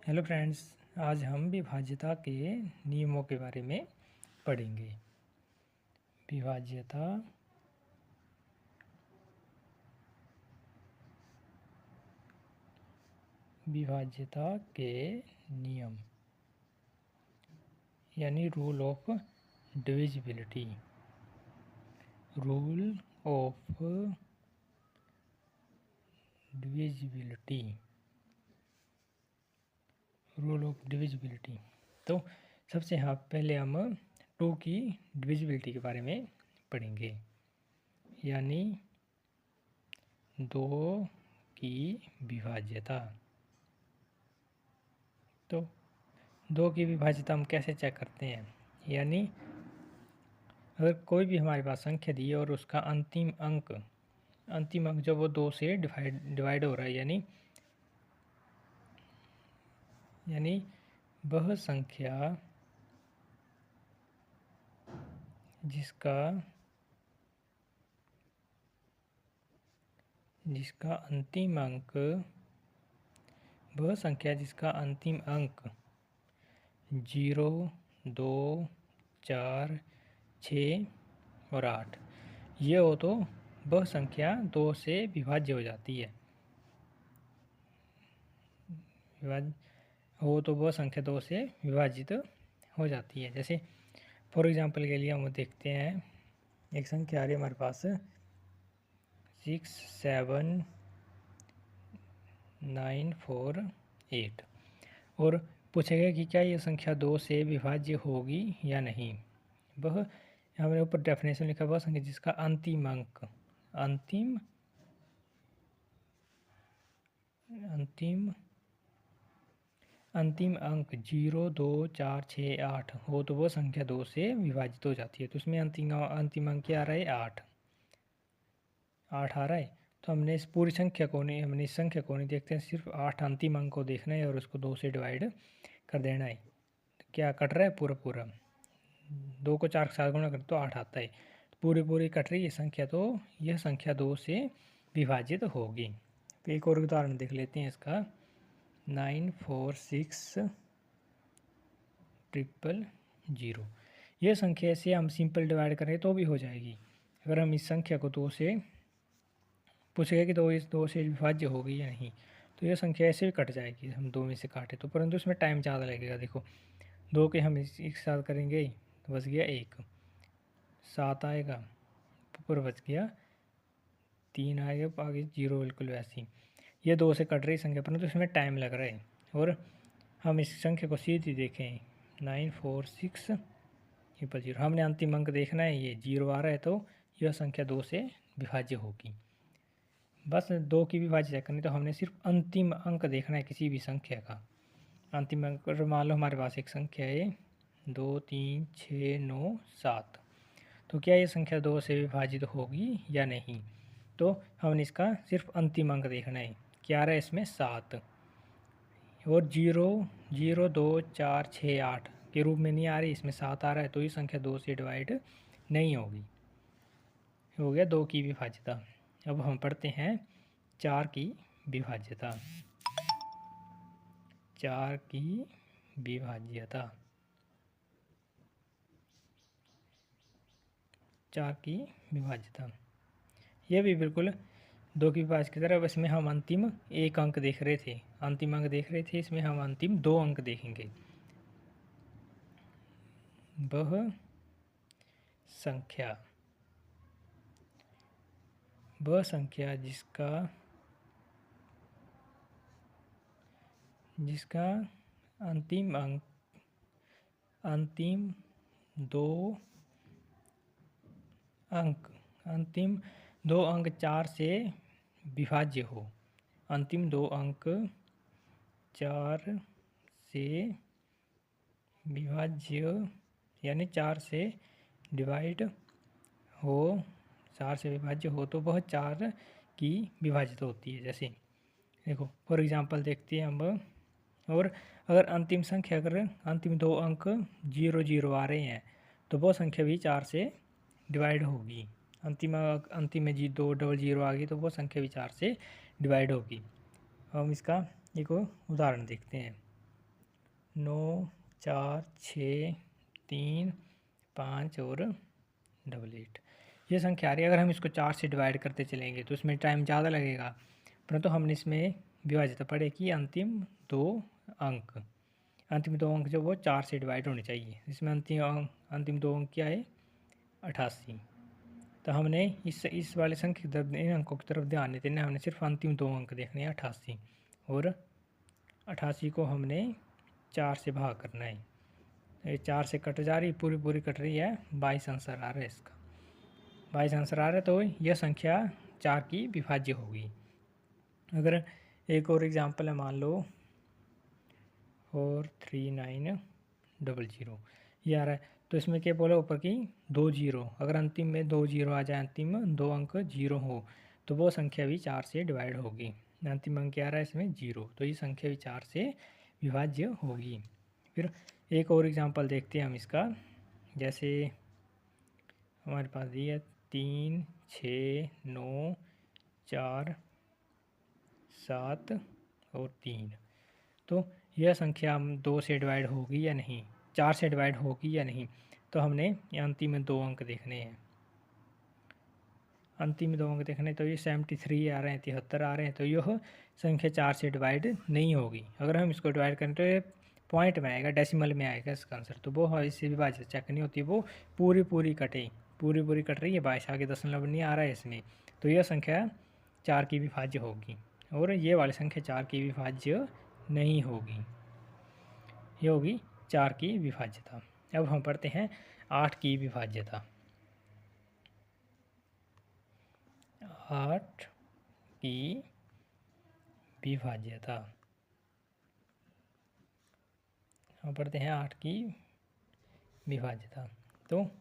Hello friends, आज हम विभाज्यता के नियमों के बारे में पढ़ेंगे। विभाज्यता विभाज्यता के नियम यानी rule of divisibility. Rule of divisibility rule of divisibility. तो सबसे पहले हम 2 की डिविजिबिलिटी के बारे में पढ़ेंगे, यानी 2 की विभाज्यता। तो 2 की विभाज्यता हम कैसे चेक करते हैं, यानी अगर कोई भी हमारे पास संख्या दी है और उसका अंतिम अंक जब वो 2 से डिवाइड हो रहा है, यानी वह संख्या जिसका अंतिम अंक 0, 2, 4, 6 और 8 ये हो तो वह संख्या 2 से विभाज्य हो जाती है। तो वह संख्या 2 से विभाजित हो जाती है। जैसे फॉर एग्जांपल के लिए हम देखते हैं, एक संख्या आ रही है हमारे पास 6, 7, 9, 4, 8 और पूछेगा कि क्या यह संख्या 2 से विभाज्य होगी या नहीं। वह हमने ऊपर डेफिनेशन लिखा, वह संख्या जिसका अंतिम अंक 0, 2, 4, 6, 8 हो तो वह संख्या 2 से विभाजित हो जाती है। तो उसमें अंतिम अंक क्या आ रहा है, 8 आ रहा है। तो हमने इस पूरी संख्या को नहीं देखते हैं, सिर्फ 8 अंतिम अंक को देखना है और उसको 2 से डिवाइड कर देना है। तो क्या कट रहा है, पूरा 2 को 4 के साथ गुणा कर तो 8 आता है। पूरी कट रही है संख्या, तो यह संख्या 2 से विभाजित होगी। तो एक और उदाहरण देख लेते हैं इसका, 94600। यह संख्या से हम सिंपल डिवाइड करें तो भी हो जाएगी। अगर हम इस संख्या को 2 से पूछेगा कि 2 से विभाज्य होगी या नहीं, तो यह संख्या ऐसे भी कट जाएगी हम 2 में से काटे तो, परंतु इसमें टाइम ज़्यादा लगेगा। देखो 2 के हम एक साथ करेंगे तो बच गया 1, 7 आएगा, ऊपर बच गया 3 आएगा, आगे 0 बिल्कुल वैसी। ये 2 से कट रही संख्या, परंतु इसमें टाइम लग रहा है। और हम इस संख्या को सीधी देखें, 94600, हमने अंतिम अंक देखना है, ये 0 आ रहा है तो यह संख्या 2 से विभाज्य होगी। बस 2 की विभाज्य चेक करनी तो हमने सिर्फ अंतिम अंक देखना है किसी भी संख्या का। अंतिम अंक मान लो हमारे पास एक संख्या है 2, 3, 6, 9, 7, तो क्या ये संख्या 2 से विभाजित होगी या नहीं। तो हमने इसका सिर्फ अंतिम अंक देखना है, क्या आ रहा है इसमें 7, और 0, 0, 2, 4, 6, 8 के रूप में नहीं आ रही, इसमें 7 आ रहा है, तो ये संख्या 2 से डिवाइड नहीं होगी। हो गया 2 की विभाज्यता। अब हम पढ़ते हैं 4 की विभाज्यता। 4 की विभाज्यता। 4 की विभाज्यता यह भी बिल्कुल 2 की विभाज्य की तरह, इसमें हम अंतिम एक अंक देख रहे थे, इसमें हम अंतिम 2 अंक देखेंगे। वह संख्या जिसका अंतिम 2 अंक 4 से विभाज्य हो। अंतिम 2 अंक 4 से विभाज्य यानी 4 से डिवाइड हो, 4 से विभाज्य हो तो वह 4 की विभाजित होती है। जैसे देखो फॉर एग्जांपल देखते हैं हम, और अगर अंतिम 2 अंक 0, 0 आ रहे हैं तो वह संख्या भी 4 से डिवाइड होगी। अंतिम में 2 डबल 0 आ गई तो वह संख्या भी 4 से डिवाइड होगी। हम इसका एक उदाहरण देखते हैं। 9, 4, 6, 3, 5 और 88 ये संख्या आ रही है। अगर हम इसको 4 से डिवाइड करते चलेंगे तो इसमें टाइम ज़्यादा लगेगा, परंतु हमने इसमें विभाज्यता पढ़े कि अंतिम दो अंक जो वो 4 से डिवाइड होने चाहिए। इसमें अंतिम दो अंक क्या है? 88। तो हमने इस वाले संख्या की तरफ, इन अंकों की तरफ ध्यान नहीं देना, हमने सिर्फ अंतिम दो अंक देखने हैं 88, और 88 को हमने 4 से भाग करना है। ये 4 से कट जा रही, पूरी कट रही है, 22 आंसर आ रहा है इसका। 22 आंसर आ रहा है, तो यह संख्या 4 की विभाज्य होगी। अगर एक और एग्जांपल है, मान लो 43900 ये आ रहा है, तो इसमें क्या बोला ऊपर की 2 जीरो, अगर अंतिम में 2 जीरो आ जाए, अंतिम में 2 अंक 0 हो, तो वो संख्या भी 4 से डिवाइड होगी। अंतिम अंक क्या आ रहा है इसमें 0, तो ये संख्या भी 4 से विभाज्य होगी। फिर एक और एग्जांपल देखते हैं हम इसका, जैसे हमारे पास दी है 3, 6, 9, 4, 7 और 3। तो यह संख्या हम 2 से डिवाइड होगी या नहीं, 4 से डिवाइड होगी या नहीं, तो हमने अंतिम में 2 अंक देखने हैं। अंतिम में 2 अंक देखने, तो ये 73 आ रहे हैं, 73 आ रहे हैं, तो यह संख्या 4 से डिवाइड नहीं होगी। अगर हम इसको डिवाइड करें तो ये पॉइंट में आएगा, डेसिमल में आएगा इसका आंसर, तो वो इससे विभाज्य चेक नहीं होती, वो पूरी कटे, पूरी कट रही है, 22 आगे दशमलव नहीं आ रहा है इसमें, तो यह संख्या 4 की विभाज्य होगी, और ये वाली संख्या 4 की विभाज्य नहीं होगी, ये होगी 4 की विभाज्यता। अब हम पढ़ते हैं 8 की विभाज्यता। 8 की विभाज्यता, हम पढ़ते हैं 8 की विभाज्यता। तो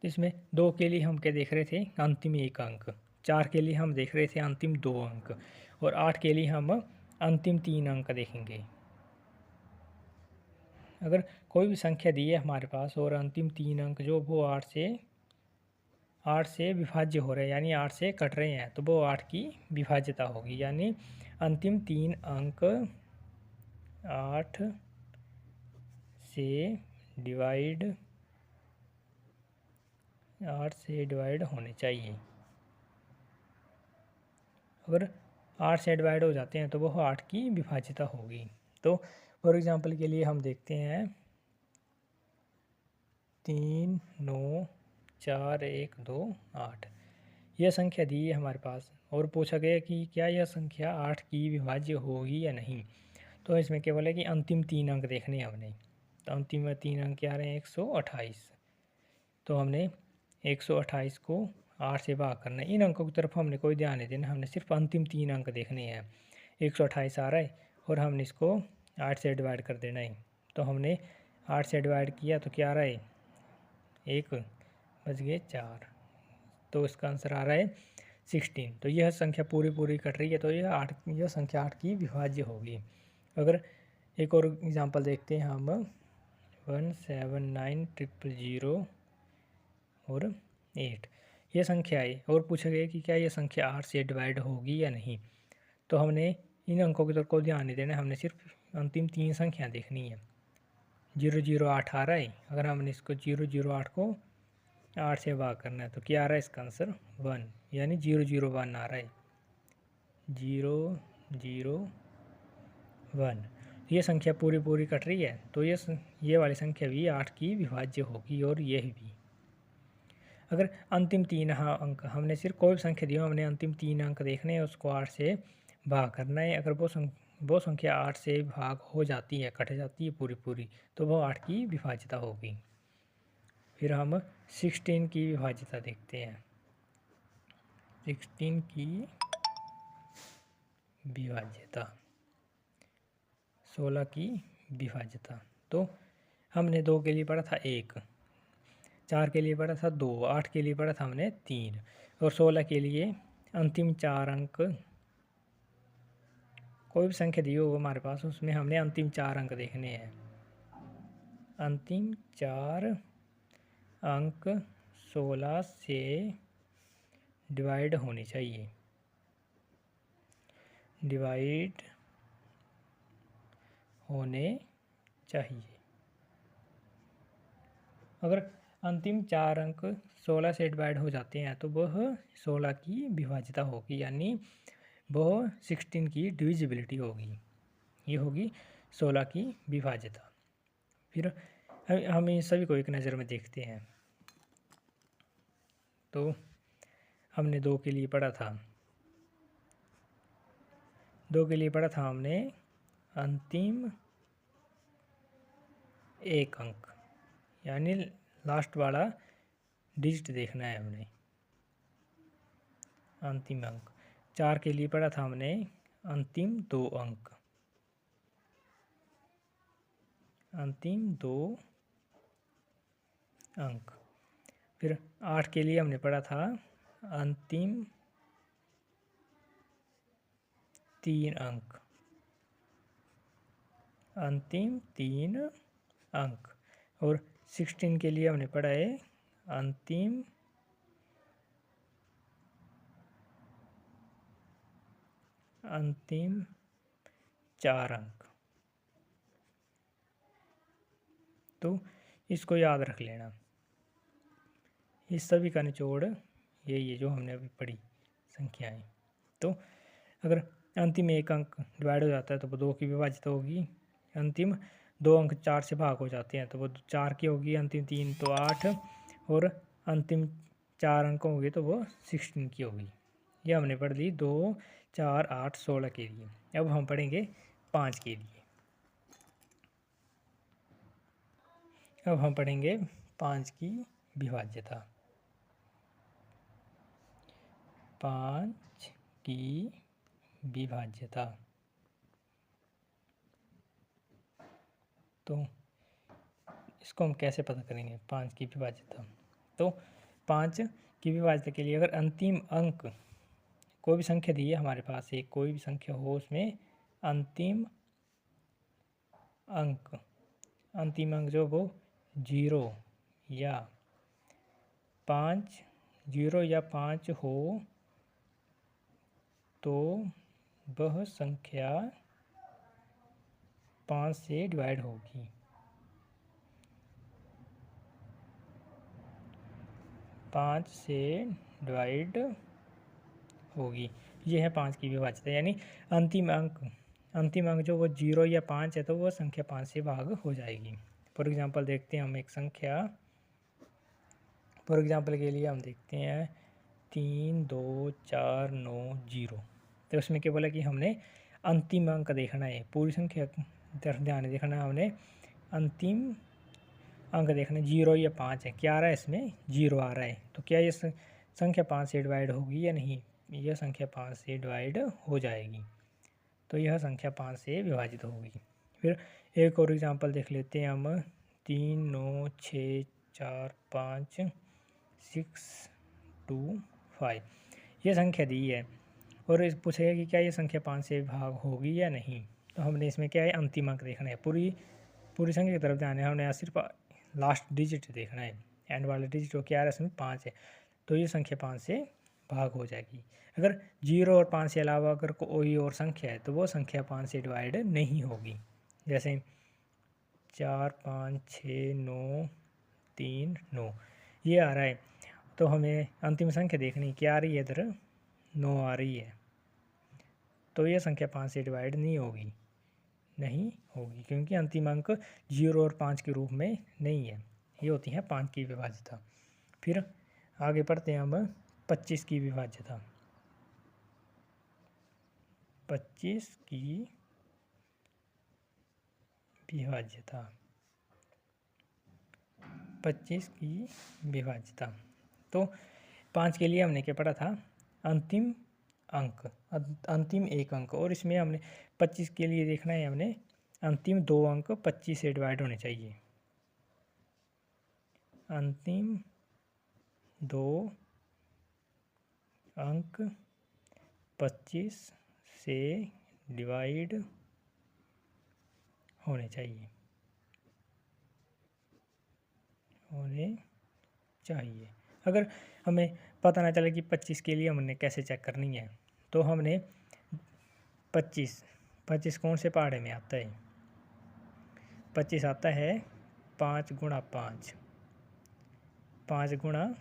इसमें 2 के लिए हम क्या देख रहे थे? अंतिम 1 अंक। 4 के लिए हम देख रहे थे अंतिम 2 अंक, और 8 के लिए हम अंतिम 3 अंक देखेंगे। अगर कोई भी संख्या दी है हमारे पास और अंतिम 3 अंक जो वो 8 से विभाज्य हो रहे हैं, यानी 8 से कट रहे हैं, तो वो 8 की विभाज्यता होगी, यानी अंतिम 3 अंक 8 से डिवाइड होने चाहिए। अगर 8 से डिवाइड हो जाते हैं तो वो 8 की विभाज्यता होगी। तो फॉर एग्जांपल के लिए हम देखते हैं 3, 9, 4, 1, 2, 8 यह संख्या दी है हमारे पास, और पूछा गया कि क्या यह संख्या 8 की विभाज्य होगी या नहीं। तो इसमें केवल है कि अंतिम 3 अंक देखने हैं हमने, तो अंतिम 3 अंक क्या आ रहे हैं? 128। तो हमने 128 को 8 से भाग करना है। इन अंकों की तरफ हमने कोई ध्यान नहीं देना, हमने सिर्फ अंतिम 3 अंक देखने हैं। 128 आ रहा है और हमने इसको 8 से डिवाइड कर देना है। तो हमने 8 से डिवाइड किया तो क्या आ रहा है? 1 बच गए 4, तो इसका आंसर आ रहा है 16। तो यह संख्या पूरी कट रही है, तो यह संख्या 8 की विभाज्य होगी। अगर एक और एग्जांपल देखते हैं हम 17900 और 8 ये संख्या है, और पूछा गया कि क्या यह संख्या 8 से डिवाइड होगी या नहीं। तो हमने इन अंकों की तरफ को ध्यान नहीं देना, हमने सिर्फ अंतिम 3 संख्या देखनी है। 008 आ रहा है, अगर हमने इसको 008 को 8 से भाग करना है तो क्या आ रहा है इसका आंसर? 1, यानी 001 आ रहा है, 001। ये संख्या पूरी कट रही है, तो ये वाली संख्या भी 8 की विभाज्य होगी, और यह भी। अगर अंतिम 3 अंक, हमने सिर्फ कोई भी संख्या दी हो, हमने अंतिम 3 अंक देखने हैं, उसको 8 से भाग करना है। अगर वो संख्या 8 से भाग हो जाती है, कट जाती है पूरी, तो वो 8 की विभाज्यता होगी। फिर हम 16 की विभाज्यता देखते हैं। 16 की विभाज्यता, 16 की विभाज्यता। तो हमने 2 के लिए पढ़ा था 1, 4 के लिए पढ़ा था 2, 8 के लिए पढ़ा था हमने 3, और 16 के लिए अंतिम 4 अंक, कोई भी संख्या दी हो हमारे पास, उसमें हमने अंतिम 4 अंक देखने हैं। अंतिम 4 अंक 16 से डिवाइड होने चाहिए, डिवाइड होने चाहिए। अगर अंतिम 4 अंक 16 से डिवाइड हो जाते हैं तो वह 16 की विभाज्यता होगी, यानी वह 16 की डिविजिबिलिटी होगी। ये होगी 16 की विभाज्यता। फिर हम इन सभी को एक नज़र में देखते हैं। तो हमने 2 के लिए पढ़ा था, 2 के लिए पढ़ा था हमने अंतिम एक अंक, यानी लास्ट वाला डिजिट देखना है हमने, अंतिम अंक। 4 के लिए पढ़ा था हमने अंतिम 2 अंक, अंतिम 2 अंक। फिर 8 के लिए हमने पढ़ा था अंतिम 3 अंक, अंतिम 3 अंक। और 16 के लिए हमने पढ़ा है अंतिम 4 अंक। तो इसको याद रख लेना। इस सभी का निचोड़ यही है जो हमने अभी पढ़ी संख्याएं। तो अगर अंतिम एक अंक डिवाइड हो जाता है तो वो 2 की विभाज्यता होगी। अंतिम 2 अंक 4 से भाग हो जाते हैं तो वो 4 की होगी। अंतिम 3 तो 8, और अंतिम 4 अंक होंगे तो वो 16 की होगी। ये हमने पढ़ ली 2, 4, 8, 16 के लिए। अब हम पढ़ेंगे 5 के लिए। अब हम पढ़ेंगे 5 की विभाज्यता। 5 की विभाज्यता। तो इसको हम कैसे पता करेंगे 5 की विभाज्यता? तो 5 की विभाज्यता के लिए अगर अंतिम अंक कोई भी संख्या दी है हमारे पास, एक कोई भी संख्या हो, उसमें अंतिम अंक जो वो 0 या 5 हो तो वह संख्या 5 से डिवाइड होगी। 5 से डिवाइड होगी। ये है 5 की विभाज्यता, यानी अंतिम अंक जो वो 0 या 5 है तो वो संख्या 5 से भाग हो जाएगी। फॉर एग्जांपल देखते हैं हम एक संख्या, फॉर एग्जांपल के लिए हम देखते हैं 3, 2, 4, 9, 0। तो उसमें क्या बोला कि हमने अंतिम अंक देखना है, पूरी संख्या तरफ ध्यान देखना है हमने। अंतिम अंक देखना है 0 या 5 है, क्या आ रहा है इसमें 0 आ रहा है, तो क्या ये संख्या 5 से डिवाइड होगी या नहीं? यह संख्या 5 से डिवाइड हो जाएगी, तो यह संख्या 5 से विभाजित होगी। फिर एक और एग्जांपल देख लेते हैं हम 3, 9, 6, 4, 5, 6, 2, 5। ये संख्या दी है और इस पूछेगा कि क्या ये संख्या 5 से भाग होगी या नहीं। तो हमने इसमें क्या है अंतिम अंक देखना है, पूरी संख्या की तरफ ध्यान है, हमने सिर्फ लास्ट डिजिट देखना है। एंड वाला डिजिट जो क्या है इसमें 5 है, तो ये संख्या 5 से भाग हो जाएगी। अगर 0 और 5 के अलावा अगर कोई और संख्या है तो वो संख्या 5 से डिवाइड नहीं होगी। जैसे 4, 5, 6, 9, 3, 9 ये आ रहा है, तो हमें अंतिम संख्या देखनी क्या आ रही है, इधर 9 आ रही है, तो ये संख्या 5 से डिवाइड नहीं होगी क्योंकि अंतिम अंक 0 और 5 के रूप में नहीं है। ये होती है 5 की विभाज्यता। फिर आगे पढ़ते हैं हम 25 की विभाज्यता। 25 की विभाज्यता। 25 की विभाज्यता। तो 5 के लिए हमने क्या पढ़ा था, अंतिम एक अंक, और इसमें हमने 25 के लिए देखना है हमने अंतिम 2 अंक 25 से डिवाइड होने चाहिए। अंतिम 2 अंक 25 से डिवाइड होने चाहिए। अगर हमें पता ना चले कि 25 के लिए हमने कैसे चेक करनी है, तो हमने 25 कौन से पहाड़े में आता है, 25 आता है 5 गुणा 5, 5 गुणा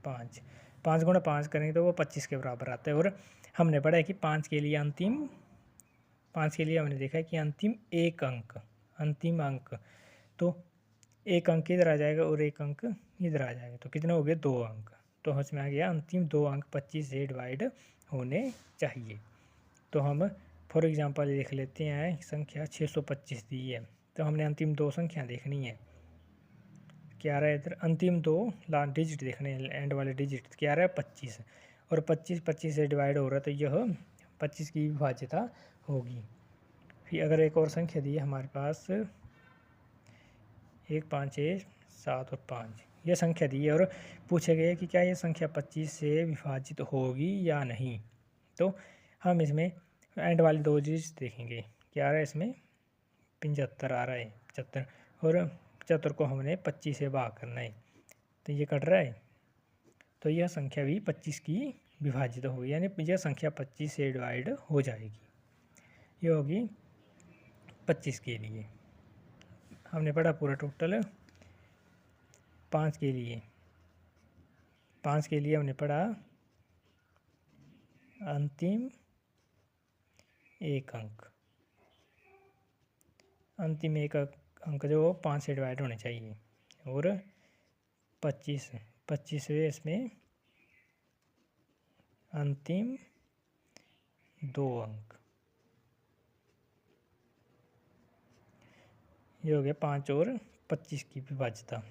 5, 5 गुणा 5 करेंगे तो वो 25 के बराबर आता है। और हमने पढ़ा है कि 5 के लिए हमने देखा है कि अंतिम अंक, तो एक अंक इधर आ जाएगा और एक अंक इधर आ जाएगा, तो कितने हो गए 2 अंक। तो उसमें आ गया अंतिम 2 अंक 25 से डिवाइड होने चाहिए। तो हम फॉर एग्जांपल देख लेते हैं, संख्या 625 दी है, तो हमने अंतिम 2 संख्या देखनी है। क्या रहा है इधर, अंतिम 2 लास्ट डिजिट देखने हैं, एंड वाले डिजिट क्या रहा है 25, और 25 से डिवाइड हो रहा है, तो यह 25 की विभाज्यता होगी। फिर अगर एक और संख्या दी है हमारे पास 1 5 6 7 और 5, यह संख्या दी है और पूछे गए कि क्या यह संख्या 25 से विभाजित होगी या नहीं। तो हम इसमें एंड वाले 2 डिजिट देखेंगे, क्या आ रहा है इसमें 75 आ रहा है, 75, और 75 को हमने 25 से भाग करना है, तो ये कट रहा है, तो यह संख्या भी 25 की विभाजित होगी, यानी यह संख्या 25 से डिवाइड हो जाएगी। ये होगी 25 के लिए। हमने पढ़ा पूरा टोटल 5 के लिए हमने पढ़ा अंतिम एक अंक जो 5 से डिवाइड होने चाहिए, और 25 इसमें अंतिम 2 अंक, ये हो गया 5 और 25 की विभाज्यता।